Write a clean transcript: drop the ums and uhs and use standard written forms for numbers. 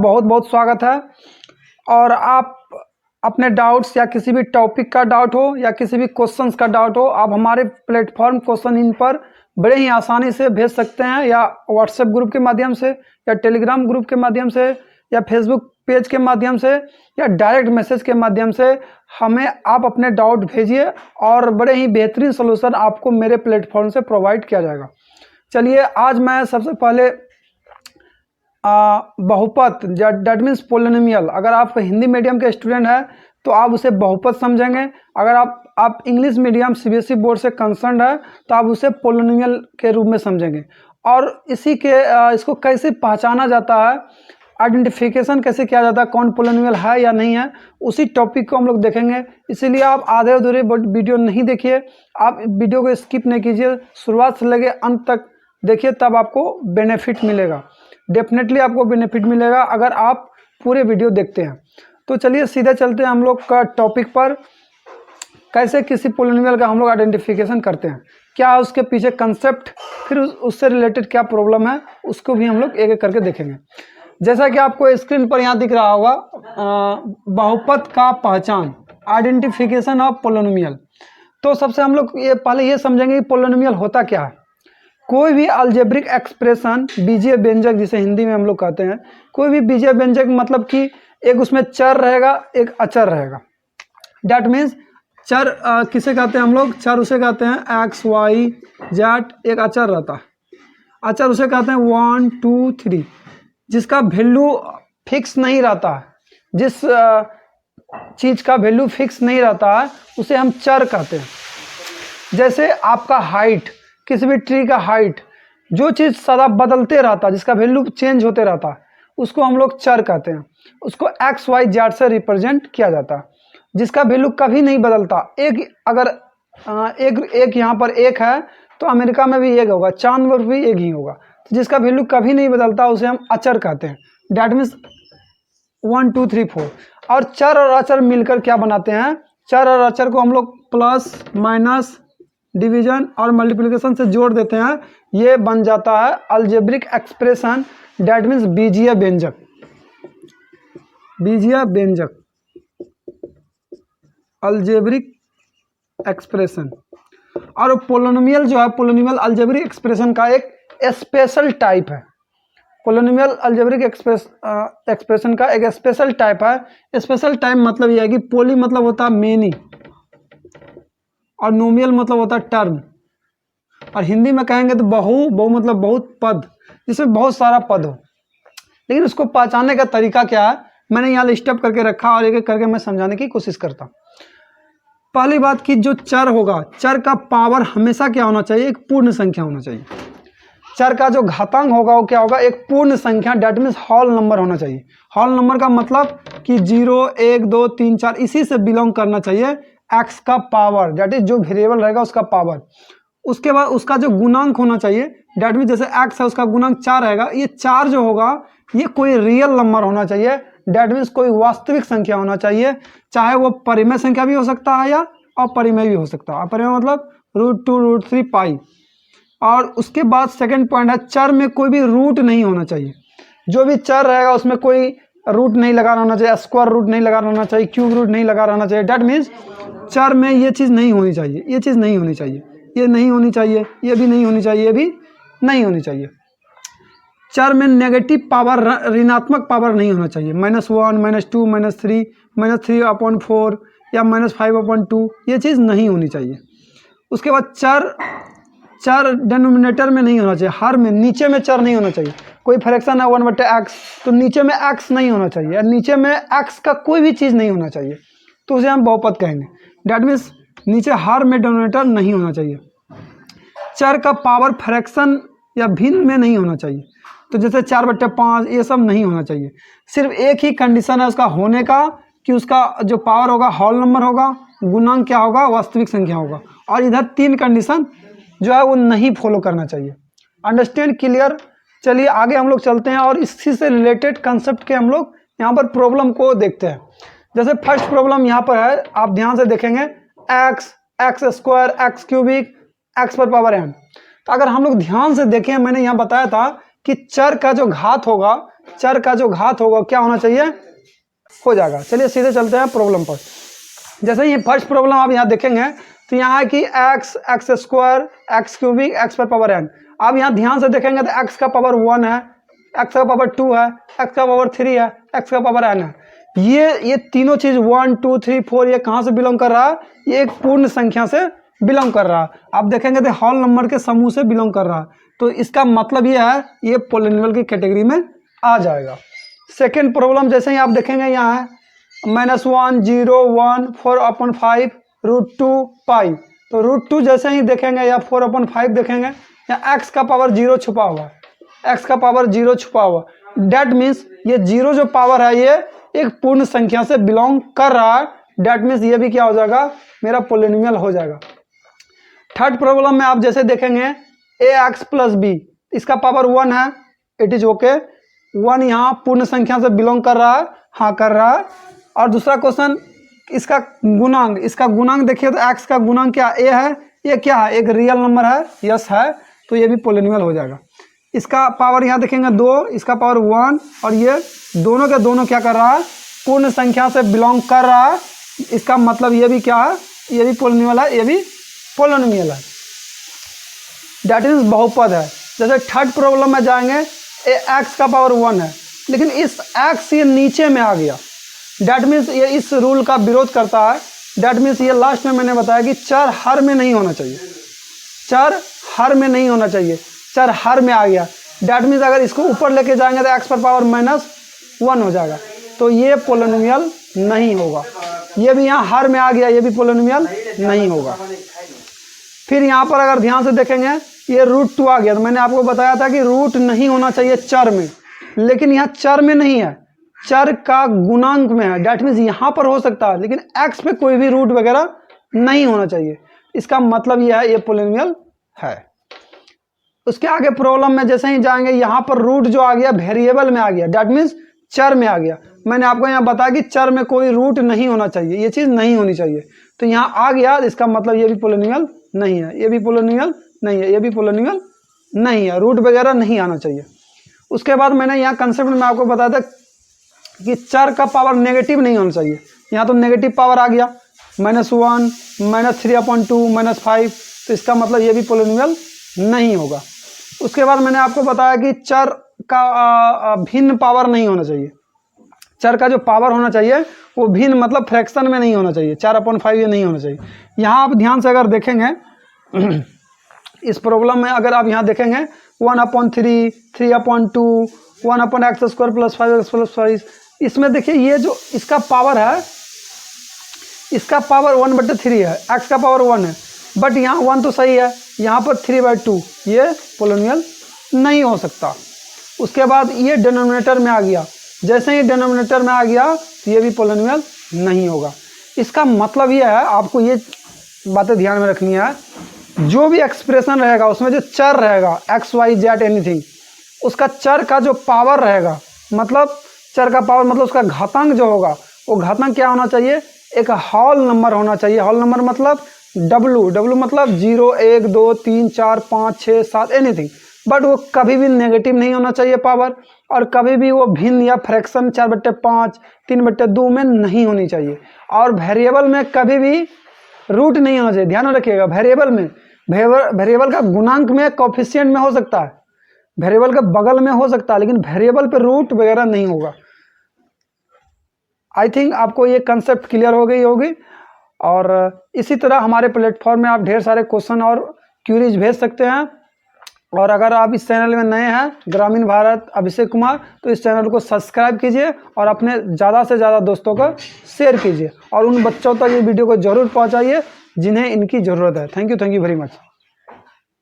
बहुत बहुत स्वागत है। और आप अपने डाउट्स या किसी भी टॉपिक का डाउट हो या किसी भी क्वेश्चंस का डाउट हो, आप हमारे प्लेटफॉर्म क्वेश्चन इन पर बड़े ही आसानी से भेज सकते हैं, या व्हाट्सएप ग्रुप के माध्यम से, या टेलीग्राम ग्रुप के माध्यम से, या फेसबुक पेज के माध्यम से, या डायरेक्ट मैसेज के माध्यम से हमें आप अपने डाउट भेजिए और बड़े ही बेहतरीन सोल्यूशन आपको मेरे प्लेटफॉर्म से प्रोवाइड किया जाएगा। चलिए, आज मैं सबसे पहले बहुपद, डेट मीन्स पोलिनोमियल। अगर आप हिंदी मीडियम के स्टूडेंट हैं तो आप उसे बहुपद समझेंगे। अगर आप इंग्लिश मीडियम सीबीएसई बोर्ड से कंसर्न है तो आप उसे पोलिनोमियल के रूप में समझेंगे। और इसको कैसे पहचाना जाता है, आइडेंटिफिकेशन कैसे किया जाता है, कौन पोलिनोमियल है या नहीं है, उसी टॉपिक को हम लोग देखेंगे। इसीलिए आप आधे अधूरे वीडियो नहीं देखिए, आप वीडियो को स्किप नहीं कीजिए, शुरुआत से लेकर अंत तक देखिए, तब आपको बेनिफिट मिलेगा। डेफिनेटली आपको बेनिफिट मिलेगा अगर आप पूरे वीडियो देखते हैं। तो चलिए सीधे चलते हैं हम लोग का टॉपिक पर। कैसे किसी पोलिनोमियल का हम लोग आइडेंटिफिकेशन करते हैं, क्या उसके पीछे कंसेप्ट, फिर उससे रिलेटेड क्या प्रॉब्लम है, उसको भी हम लोग एक एक करके देखेंगे। जैसा कि आपको स्क्रीन पर यहाँ दिख रहा होगा, बहुपद का पहचान, आइडेंटिफिकेशन ऑफ पोलिनोमियल। तो सबसे हम लोग पहले ये समझेंगे कि पोलिनोमियल होता क्या है। कोई भी अलजेब्रिक एक्सप्रेशन, बीजीय व्यंजक जिसे हिंदी में हम लोग कहते हैं, कोई भी बीजीय व्यंजक मतलब कि एक उसमें चर रहेगा, एक अचर रहेगा। डैट मीन्स चर किसे कहते हैं हम लोग, चर उसे कहते हैं एक्स वाई जेड, एक अचर रहता है। अचर उसे कहते हैं 1 2 3, जिसका वैल्यू फिक्स नहीं रहता है। जिस चीज़ का वैल्यू फिक्स नहीं रहता है उसे हम चर कहते हैं। जैसे आपका हाइट, किसी भी ट्री का हाइट, जो चीज़ सदा बदलते रहता है, जिसका वैल्यू चेंज होते रहता है, उसको हम लोग चर कहते हैं। उसको एक्स वाई जेड से रिप्रेजेंट किया जाता है। जिसका वैल्यू कभी नहीं बदलता, अगर एक यहाँ पर एक है तो अमेरिका में भी एक होगा, चांद पर भी एक ही होगा। तो जिसका वैल्यू कभी नहीं बदलता उसे हम अचर कहते हैं। That means 1 2 3 4। और चर और अचर मिलकर क्या बनाते हैं, चर और अचर को हम लोग प्लस माइनस डिवीजन और मल्टीप्लिकेशन से जोड़ देते हैं, ये बन जाता है अलजेब्रिक एक्सप्रेशन। डैट मीन्स बीजीय व्यंजक, बीजीय व्यंजक, अलजेब्रिक एक्सप्रेशन। और पोलिनोमियल जो है, पोलिनोमियल अलजेब्रिक एक्सप्रेशन का एक स्पेशल टाइप है। पोलिनोमियल अलजेब्रिक एक्सप्रेशन का एक स्पेशल टाइप है। स्पेशल टाइप मतलब यह है कि पोली मतलब होता है मेनी, और नोमियल मतलब होता है टर्म। और हिंदी में कहेंगे तो बहु मतलब बहुत पद, जिसमें बहुत सारा पद हो। लेकिन उसको पहचानने का तरीका क्या है, मैंने यहाँ लिस्ट अप करके रखा और एक एक करके मैं समझाने की कोशिश करता हूँ। पहली बात कि जो चर होगा, चर का पावर हमेशा क्या होना चाहिए, एक पूर्ण संख्या होना चाहिए। चर का जो घातांक होगा वो क्या होगा, एक पूर्ण संख्या। डेट मीन्स होल नंबर होना चाहिए। होल नंबर का मतलब कि 0 1 2 3 4 इसी से बिलोंग करना चाहिए। एक्स का पावर, डेट इज जो वेरिएबल रहेगा उसका पावर। उसके बाद उसका जो गुणांक होना चाहिए, डेट मीन्स जैसे एक्स है उसका गुणांक 4 रहेगा, ये 4 जो होगा ये कोई रियल नंबर होना चाहिए। डेट मीन्स कोई वास्तविक संख्या होना चाहिए, चाहे वो परिमेय संख्या भी हो सकता है या अपरिमेय भी हो सकता है। अपरिमेय मतलब √2 √3 पाई। और उसके बाद सेकंड पॉइंट है, चर में कोई भी रूट नहीं होना चाहिए। जो भी चर रहेगा उसमें कोई रूट नहीं लगा रहना चाहिए, स्क्वायर रूट नहीं लगा रहना चाहिए, क्यूब रूट नहीं लगा रहना चाहिए। डेट मीन्स चर में ये चीज़ नहीं होनी चाहिए, ये चीज़ नहीं होनी चाहिए, ये नहीं होनी चाहिए, ये भी नहीं होनी चाहिए, ये भी नहीं होनी चाहिए। चर में नेगेटिव पावर, ऋणात्मक पावर नहीं होना चाहिए। -1 -2 -3 -3/4 या -5/2, ये चीज़ नहीं होनी चाहिए। उसके बाद चर डिनोमिनेटर में नहीं होना चाहिए, हर में, नीचे में चर नहीं होना चाहिए। कोई फ्रैक्शन है 1/x तो नीचे में x नहीं होना चाहिए, या नीचे में x का कोई भी चीज़ नहीं होना चाहिए, तो उसे हम बहुपद कहेंगे। डैट मीन्स नीचे हर में डिनोमिनेटर नहीं होना चाहिए। चर का पावर फ्रैक्शन या भिन्न में नहीं होना चाहिए, तो जैसे 4/5 ये सब नहीं होना चाहिए। सिर्फ एक ही कंडीशन है उसका होने का, कि उसका जो पावर होगा होल नंबर होगा, गुणांक क्या होगा, वास्तविक संख्या होगा। और इधर 3 कंडीशन जो है वो नहीं फॉलो करना चाहिए। Understand, clear. चलिए आगे हम लोग चलते हैं और इसी से रिलेटेड कंसेप्ट के हम लोग यहाँ पर प्रॉब्लम को देखते हैं। जैसे फर्स्ट प्रॉब्लम यहाँ पर है, आप ध्यान से देखेंगे, x² x³ x⁻n। तो अगर हम लोग ध्यान से देखें, मैंने यहाँ बताया था कि चर का जो घात होगा चर का जो घात होगा क्या होना चाहिए, हो जाएगा। चलिए सीधे चलते हैं प्रॉब्लम पर। जैसे ये फर्स्ट प्रॉब्लम आप यहाँ देखेंगे तो यहाँ है कि x, x square, x cubic, x पर पावर n। आप यहाँ ध्यान से देखेंगे तो एक्स का पावर 1 है, एक्स का पावर 2 है, एक्स का पावर 3 है, एक्स का पावर n है। ये तीनों चीज 1 2 3 4 ये कहाँ से बिलोंग कर रहा है, ये एक पूर्ण संख्या से बिलोंग कर रहा है। आप देखेंगे तो होल नंबर के समूह से बिलोंग कर रहा है, तो इसका मतलब ये है ये पॉलिनोमियल की कैटेगरी में आ जाएगा। सेकेंड प्रॉब्लम जैसे ही आप देखेंगे यहाँ है -1 0 1 4/5 √2 पाई। तो √2 जैसे ही देखेंगे या 4/5 देखेंगे या एक्स का पावर 0 छुपा हुआ है, एक्स का पावर 0 छुपा हुआ, डेट मीन्स ये 0 जो पावर है ये एक पूर्ण संख्या से बिलोंग कर रहा है। डेट मीन्स ये भी क्या हो जाएगा, मेरा पॉलिनोमियल हो जाएगा। थर्ड प्रॉब्लम में आप जैसे देखेंगे ax + b, इसका पावर 1 है, इट इज ओके। 1 यहाँ पूर्ण संख्या से बिलोंग कर रहा है, हाँ कर रहा है। और दूसरा क्वेश्चन इसका गुणांक, इसका गुणांक देखिए तो x का गुणांक क्या a है, ये क्या है, एक रियल नंबर है, यस है, तो ये भी पॉलिनोमियल हो जाएगा। इसका पावर यहाँ देखेंगे 2, इसका पावर 1, और ये दोनों के दोनों क्या कर रहा है, पूर्ण संख्या से बिलोंग कर रहा है। इसका मतलब ये भी क्या है, ये भी पॉलिनोमियल है, ये भी पॉलिनोमियल है। दैट इज बहुपद है। जैसे थर्ड प्रॉब्लम में जाएंगे एक्स का पावर 1 है, लेकिन इस एक्स ये नीचे में आ गया, डैट मीन्स ये इस रूल का विरोध करता है। डैट मीन्स ये लास्ट में मैंने बताया कि चर हर में नहीं होना चाहिए, चर हर में नहीं होना चाहिए, चर हर में आ गया। डैट मीन्स अगर इसको ऊपर लेके जाएंगे तो एक्स पर पावर -1 हो जाएगा, तो ये पॉलिनोमियल नहीं होगा। ये भी यहाँ हर में आ गया, ये भी पॉलिनोमियल नहीं होगा। फिर यहाँ पर अगर ध्यान से देखेंगे ये √2 आ गया, तो मैंने आपको बताया था कि रूट नहीं होना चाहिए चर में, लेकिन यहाँ चर में नहीं है, चर का गुणांक में है। डैट मीन्स यहाँ पर हो सकता है, लेकिन एक्स पे कोई भी रूट वगैरह नहीं होना चाहिए। इसका मतलब यह है ये पॉलिनोमियल है। उसके आगे प्रॉब्लम में जैसे ही जाएंगे यहाँ पर रूट जो आ गया वेरिएबल में आ गया, डैट मीन्स चर में आ गया। मैंने आपको यहाँ बताया कि चर में कोई रूट नहीं होना चाहिए, ये चीज़ नहीं होनी चाहिए, तो यहाँ आ गया, इसका मतलब ये भी पॉलिनोमियल नहीं है, ये भी पॉलिनोमियल नहीं है, ये भी पॉलिनोमियल नहीं है, रूट वगैरह नहीं आना चाहिए। उसके बाद मैंने यहाँ कंसेप्ट में आपको बताया था कि चर का पावर नेगेटिव नहीं होना चाहिए। यहाँ तो नेगेटिव पावर आ गया, -1 -3/2 -5, तो इसका मतलब ये भी पॉलिनोमियल नहीं होगा। उसके बाद मैंने आपको बताया कि चर का भिन्न पावर नहीं होना चाहिए, चर का जो पावर होना चाहिए वो भिन्न मतलब फ्रैक्शन में नहीं होना चाहिए, 4/5 ये नहीं होना चाहिए। यहाँ आप ध्यान से अगर देखेंगे इस प्रॉब्लम में अगर आप यहाँ देखेंगे 1/3, 3/2, 1/x² + 5x + 5, इसमें देखिए ये जो इसका पावर है, इसका पावर 1/3 है, x का पावर 1 है, बट यहाँ 1 तो सही है, यहाँ पर 3/2, ये पॉलिनोमियल नहीं हो सकता। उसके बाद ये डिनोमिनेटर में आ गया, जैसे ही डिनोमिनेटर में आ गया तो ये भी पॉलिनोमियल नहीं होगा। इसका मतलब ये है, आपको ये बातें ध्यान में रखनी है, जो भी एक्सप्रेशन रहेगा उसमें जो चर रहेगा x y z एनीथिंग, उसका चर का जो पावर रहेगा, मतलब चर का पावर मतलब उसका घातांक जो होगा वो घातांक क्या होना चाहिए, एक होल नंबर होना चाहिए। होल नंबर मतलब w मतलब 0 1 2 3 4 5 6 7 एनीथिंग, बट वो कभी भी नेगेटिव नहीं होना चाहिए पावर, और कभी भी वो भिन्न या फ्रैक्शन 4/5 3/2 में नहीं होनी चाहिए। और वेरिएबल में कभी भी रूट नहीं होना चाहिए, ध्यान रखिएगा। वेरिएबल में वेरिएबल का गुणांक में कोफिशिएंट में हो सकता है, वेरिएबल के बगल में हो सकता है, लेकिन वेरिएबल पे रूट वगैरह नहीं होगा। आई थिंक आपको ये कंसेप्ट क्लियर हो गई होगी। और इसी तरह हमारे प्लेटफॉर्म में आप ढेर सारे क्वेश्चन और क्यूरीज भेज सकते हैं। और अगर आप इस चैनल में नए हैं, ग्रामीण भारत अभिषेक कुमार, तो इस चैनल को सब्सक्राइब कीजिए और अपने ज़्यादा से ज़्यादा दोस्तों को शेयर कीजिए, और उन बच्चों तक ये वीडियो को ज़रूर पहुंचाइए जिन्हें इनकी ज़रूरत है। Thank you very much.